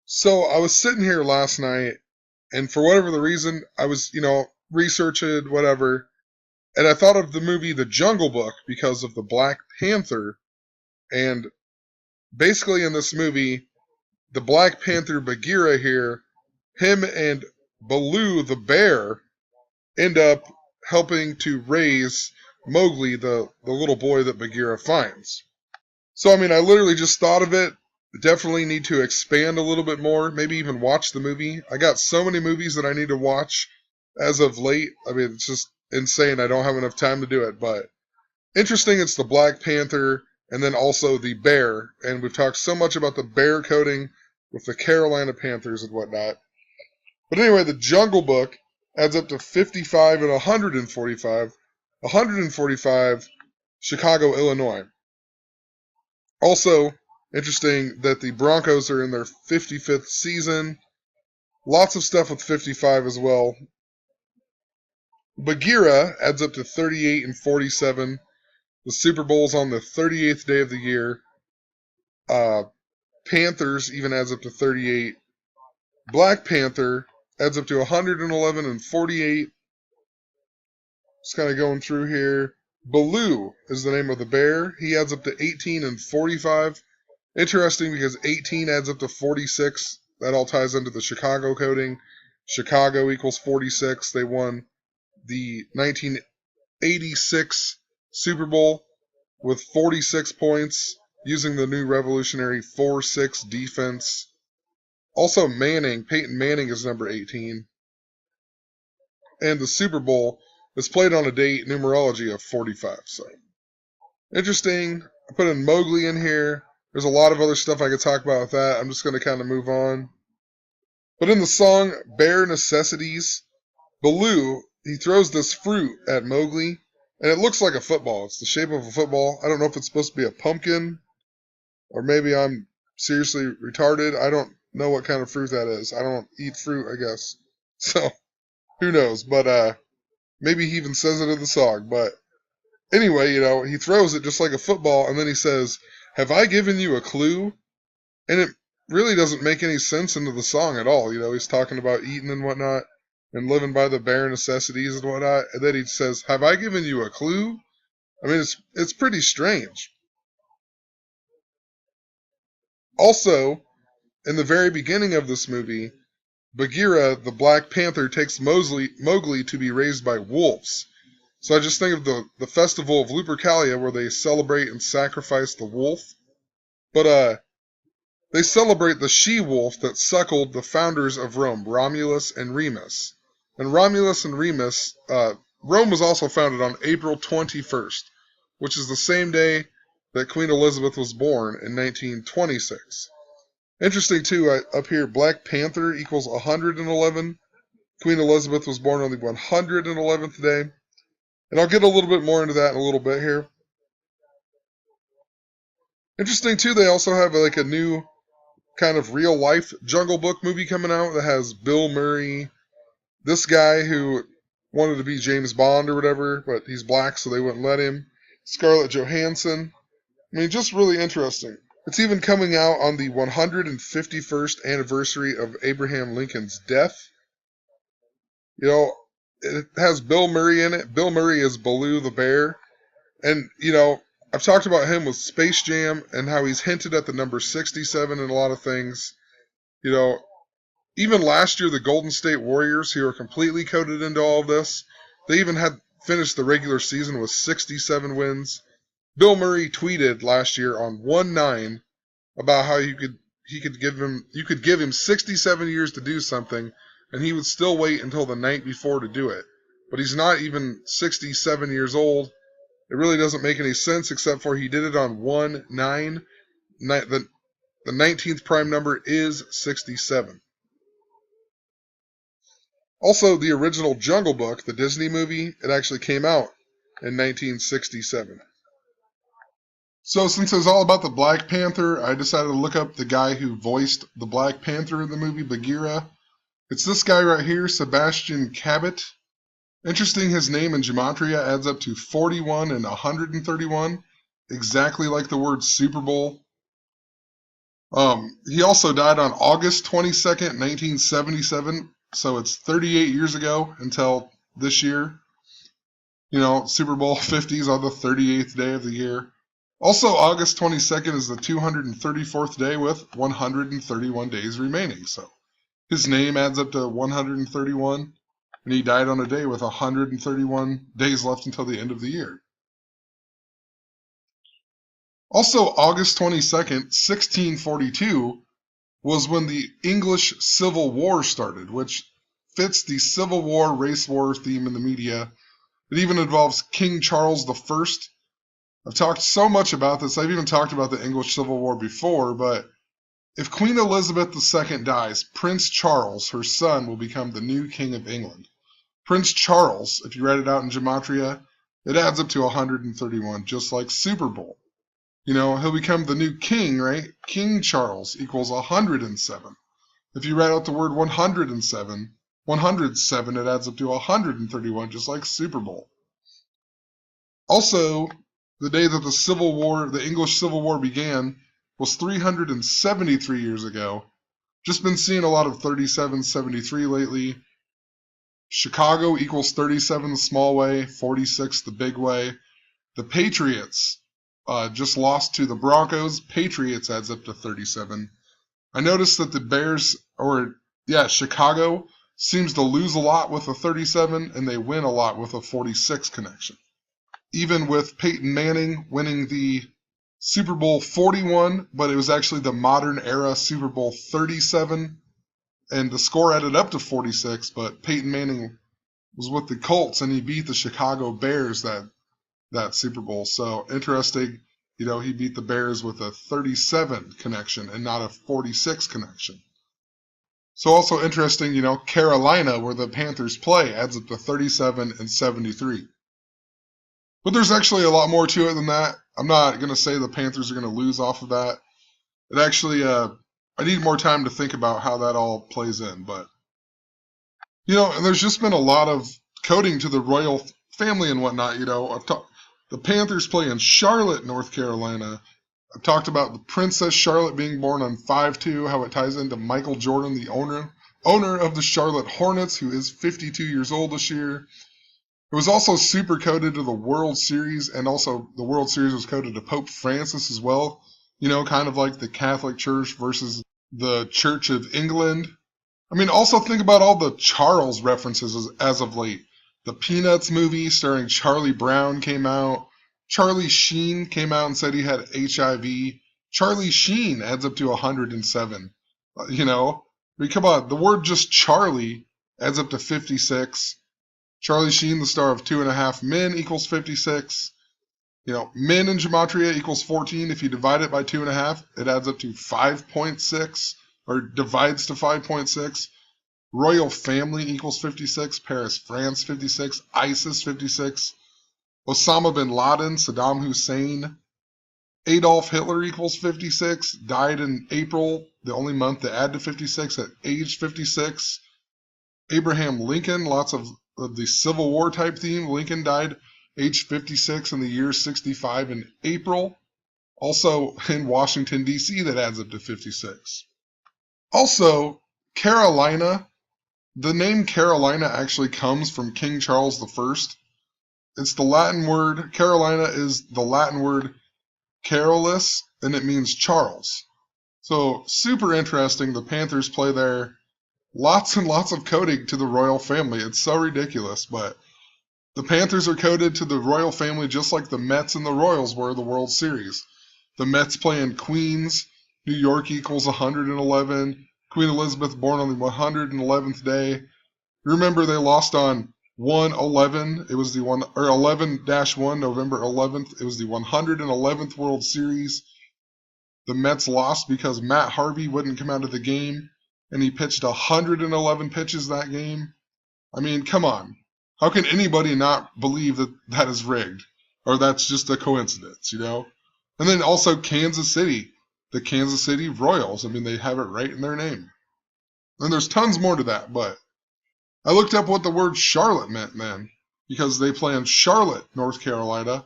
So I was sitting here last night, and for whatever the reason, I was, researching whatever, and I thought of the movie The Jungle Book because of the Black Panther. And basically, in this movie, the Black Panther Bagheera here, him and Baloo the bear end up helping to raise Mowgli, the little boy that Bagheera finds. So, I mean, I literally just thought of it. Definitely need to expand a little bit more, maybe even watch the movie. I got so many movies that I need to watch as of late. I mean, it's just insane. I don't have enough time to do it, but interesting. It's the Black Panther and then also the bear. And we've talked so much about the bear coding with the Carolina Panthers and whatnot. But anyway, the Jungle Book adds up to 55 and 145. 145, Chicago, Illinois. Also, interesting that the Broncos are in their 55th season. Lots of stuff with 55 as well. Bagheera adds up to 38 and 47. The Super Bowl's on the 38th day of the year. Panthers even adds up to 38. Black Panther adds up to 111 and 48. Just kind of going through here. Baloo is the name of the bear. He adds up to 18 and 45. Interesting because 18 adds up to 46. That all ties into the Chicago coding. Chicago equals 46. They won the 1986 Super Bowl with 46 points using the new revolutionary 4-6 defense. Also Peyton Manning is number 18. And the Super Bowl is played on a date numerology of 45. So interesting. I put in Mowgli in here. There's a lot of other stuff I could talk about with that. I'm just going to kind of move on. But in the song Bare Necessities, Baloo, he throws this fruit at Mowgli, and it looks like a football. It's the shape of a football. I don't know if it's supposed to be a pumpkin, or maybe I'm seriously retarded. I don't know what kind of fruit that is. I don't eat fruit, I guess. So, who knows? But maybe he even says it in the song. But anyway, he throws it just like a football, and then he says, "Have I given you a clue?" And it really doesn't make any sense into the song at all. He's talking about eating and whatnot and living by the bare necessities and whatnot. And then he says, "Have I given you a clue?" I mean, it's pretty strange. Also, in the very beginning of this movie, Bagheera, the Black Panther, takes Mowgli to be raised by wolves. So I just think of the festival of Lupercalia where they celebrate and sacrifice the wolf. But they celebrate the she-wolf that suckled the founders of Rome, Romulus and Remus. And Romulus and Remus, Rome was also founded on April 21st, which is the same day that Queen Elizabeth was born in 1926. Interesting, too, up here, Black Panther equals 111. Queen Elizabeth was born on the 111th day. And I'll get a little bit more into that in a little bit here. Interesting, too, they also have like a new kind of real-life Jungle Book movie coming out that has Bill Murray, this guy who wanted to be James Bond or whatever, but he's black, so they wouldn't let him. Scarlett Johansson. I mean, just really interesting. It's even coming out on the 151st anniversary of Abraham Lincoln's death. It has Bill Murray in it. Bill Murray is Baloo the bear. And, I've talked about him with Space Jam and how he's hinted at the number 67 in a lot of things. Even last year, the Golden State Warriors, who are completely coded into all of this, they even had finished the regular season with 67 wins. Bill Murray tweeted last year on 1-9 about how you could give him 67 years to do something, and he would still wait until the night before to do it. But he's not even 67 years old. It really doesn't make any sense, except for he did it on 1-9. The 19th prime number is 67. Also, the original Jungle Book, the Disney movie, it actually came out in 1967. So since it was all about the Black Panther, I decided to look up the guy who voiced the Black Panther in the movie Bagheera. It's this guy right here, Sebastian Cabot. Interesting, his name in Gematria adds up to 41 and 131, exactly like the word Super Bowl. He also died on August 22nd, 1977. So it's 38 years ago until this year. Super Bowl 50s on the 38th day of the year. Also, August 22nd is the 234th day with 131 days remaining. So his name adds up to 131, and he died on a day with 131 days left until the end of the year. Also, August 22nd, 1642, was when the English Civil War started, which fits the Civil War, race war theme in the media. It even involves King Charles I. I've talked so much about this. I've even talked about the English Civil War before, but if Queen Elizabeth II dies, Prince Charles, her son, will become the new King of England. Prince Charles, if you write it out in gematria, it adds up to 131, just like Super Bowl. He'll become the new king, right? King Charles equals 107. If you write out the word 107, it adds up to 131, just like Super Bowl. Also, the day that the English Civil War began was 373 years ago. Just been seeing a lot of 3773 lately. Chicago equals 37 the small way, 46 the big way. The Patriots just lost to the Broncos. Patriots adds up to 37. I noticed that the Bears, Chicago seems to lose a lot with a 37, and they win a lot with a 46 connection. Even with Peyton Manning winning the Super Bowl 41, but it was actually the modern era Super Bowl 37, and the score added up to 46, but Peyton Manning was with the Colts, and he beat the Chicago Bears that Super Bowl. So interesting, he beat the Bears with a 37 connection and not a 46 connection. So also interesting, Carolina, where the Panthers play, adds up to 37 and 73. But there's actually a lot more to it than that. I'm not going to say the Panthers are going to lose off of that. It actually, I need more time to think about how that all plays in. But, and there's just been a lot of coding to the royal family and whatnot. The Panthers play in Charlotte, North Carolina. I've talked about the Princess Charlotte being born on 5/2, how it ties into Michael Jordan, the owner of the Charlotte Hornets, who is 52 years old this year. It was also super coded to the World Series, and also the World Series was coded to Pope Francis as well. Kind of like the Catholic Church versus the Church of England. I mean, also think about all the Charles references as of late. The Peanuts movie starring Charlie Brown came out. Charlie Sheen came out and said he had HIV. Charlie Sheen adds up to 107. Come on, the word just Charlie adds up to 56. Charlie Sheen, the star of 2.5 Men, equals 56. Men in gematria equals 14. If you divide it by 2.5, it adds up to 5.6, or divides to 5.6. Royal family equals 56. Paris, France, 56. ISIS, 56. Osama bin Laden, Saddam Hussein. Adolf Hitler equals 56. Died in April, the only month to add to 56, at age 56. Abraham Lincoln, lots of the Civil War type theme. Lincoln died age 56 in the year 65 in April. Also in Washington, D.C., that adds up to 56. Also, Carolina. The name Carolina actually comes from King Charles I. It's the Latin word, Carolina is the Latin word Carolus, and it means Charles. So, super interesting. The Panthers play there. Lots and lots of coding to the royal family. It's so ridiculous, but the Panthers are coded to the royal family just like the Mets and the Royals were the World Series. The Mets play in Queens. New York equals 111. Queen Elizabeth born on the 111th day. Remember, they lost on 1/11. It was the 11-1, November 11th. It was the 111th World Series. The Mets lost because Matt Harvey wouldn't come out of the game, and he pitched 111 pitches that game. I mean, come on. How can anybody not believe that that is rigged? Or that's just a coincidence, And then also Kansas City. The Kansas City Royals. I mean, they have it right in their name. And there's tons more to that, but I looked up what the word Charlotte meant, man. Because they play in Charlotte, North Carolina.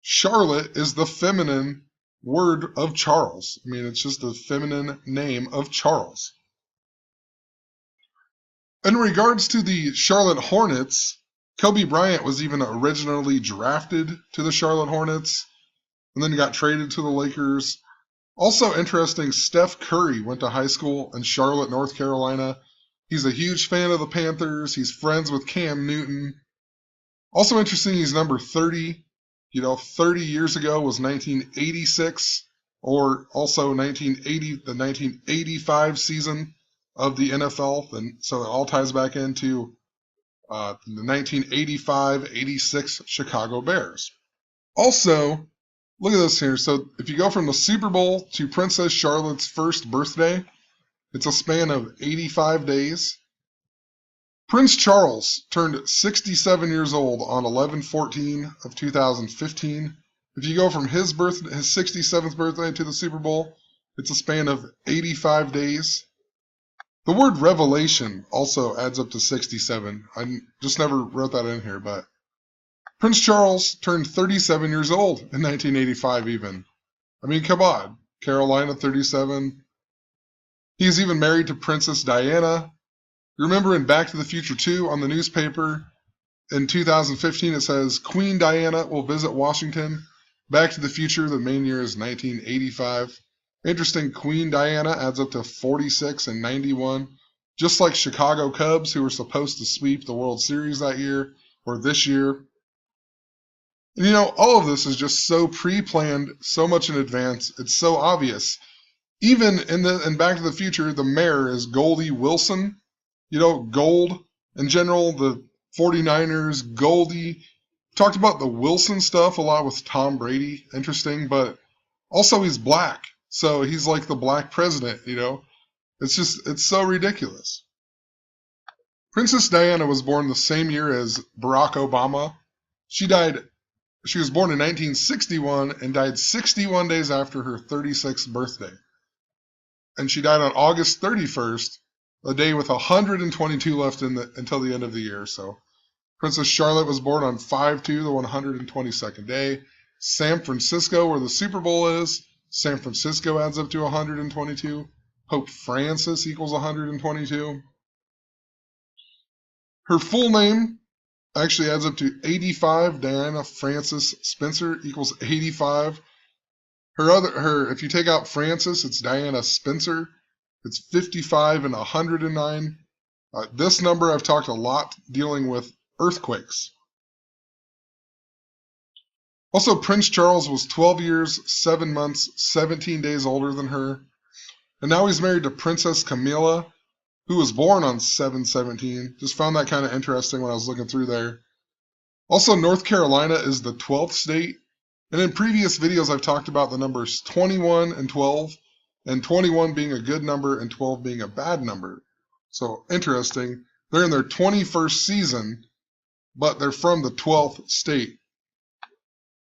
Charlotte is the feminine word of Charles. I mean, it's just the feminine name of Charles. In regards to the Charlotte Hornets, Kobe Bryant was even originally drafted to the Charlotte Hornets and then got traded to the Lakers. Also interesting, Steph Curry went to high school in Charlotte, North Carolina. He's a huge fan of the Panthers. He's friends with Cam Newton. Also interesting, he's number 30. 30 years ago was 1986, or also the 1985 season of the NFL. And so it all ties back into the 1985-86 Chicago Bears. Also, look at this here. So if you go from the Super Bowl to Princess Charlotte's first birthday, it's a span of 85 days. Prince Charles turned 67 years old on 11/14 of 2015. If you go from his 67th birthday to the Super Bowl, it's a span of 85 days. The word revelation also adds up to 67. I just never wrote that in here, but Prince Charles turned 37 years old in 1985 even. I mean, come on. Carolina, 37. He's even married to Princess Diana. Remember in Back to the Future 2 on the newspaper in 2015 it says, Queen Diana will visit Washington. Back to the Future, the main year is 1985. Interesting, Queen Diana adds up to 46 and 91. Just like Chicago Cubs, who were supposed to sweep the World Series that year, or this year. And all of this is just so pre-planned, so much in advance. It's so obvious. Even in Back to the Future, the mayor is Goldie Wilson. Gold in general, the 49ers, Goldie. Talked about the Wilson stuff a lot with Tom Brady. Interesting, but also he's black. So he's like the black president, It's so ridiculous. Princess Diana was born the same year as Barack Obama. She was born in 1961 and died 61 days after her 36th birthday. And she died on August 31st, a day with 122 left until the end of the year. So Princess Charlotte was born on 5/2, the 122nd day. San Francisco, where the Super Bowl is, San Francisco adds up to 122. Pope Francis equals 122. Her full name actually adds up to 85. Diana Frances Spencer equals 85. If you take out Francis, it's Diana Spencer. It's 55 and 109. This number I've talked a lot dealing with earthquakes. Also, Prince Charles was 12 years, 7 months, 17 days older than her. And now he's married to Princess Camilla, who was born on 7/17. Just found that kind of interesting when I was looking through there. Also, North Carolina is the 12th state. And in previous videos, I've talked about the numbers 21 and 12. And 21 being a good number and 12 being a bad number. So, interesting. They're in their 21st season, but they're from the 12th state.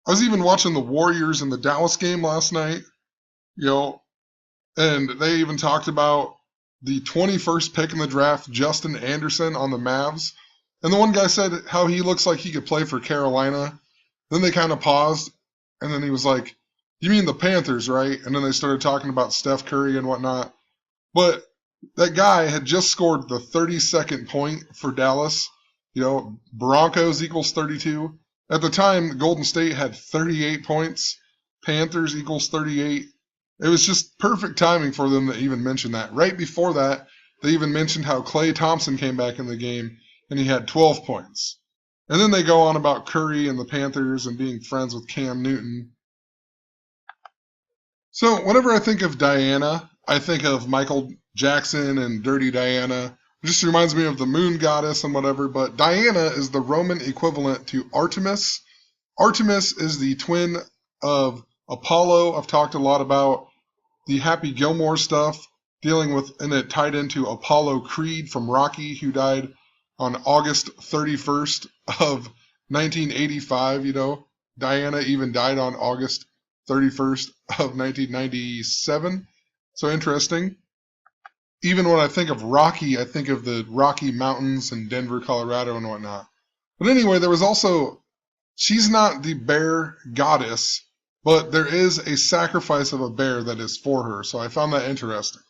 I was even watching the Warriors in the Dallas game last night, and they even talked about the 21st pick in the draft, Justin Anderson, on the Mavs. And the one guy said how he looks like he could play for Carolina. Then they kind of paused, and then he was like, you mean the Panthers, right? And then they started talking about Steph Curry and whatnot. But that guy had just scored the 32nd point for Dallas. Broncos equals 32. At the time, Golden State had 38 points. Panthers equals 38. It was just perfect timing for them to even mention that. Right before that, they even mentioned how Klay Thompson came back in the game, and he had 12 points. And then they go on about Curry and the Panthers and being friends with Cam Newton. So whenever I think of Diana, I think of Michael Jackson and Dirty Diana. It just reminds me of the moon goddess and whatever, but Diana is the Roman equivalent to Artemis. Artemis is the twin of Apollo. I've talked a lot about the Happy Gilmore stuff, dealing with, and it tied into Apollo Creed from Rocky, who died on August 31st of 1985, Diana even died on August 31st of 1997. So interesting. Even when I think of Rocky, I think of the Rocky Mountains in Denver, Colorado and whatnot. But anyway, there was also, she's not the bear goddess, But there is a sacrifice of a bear that is for her, so I found that interesting.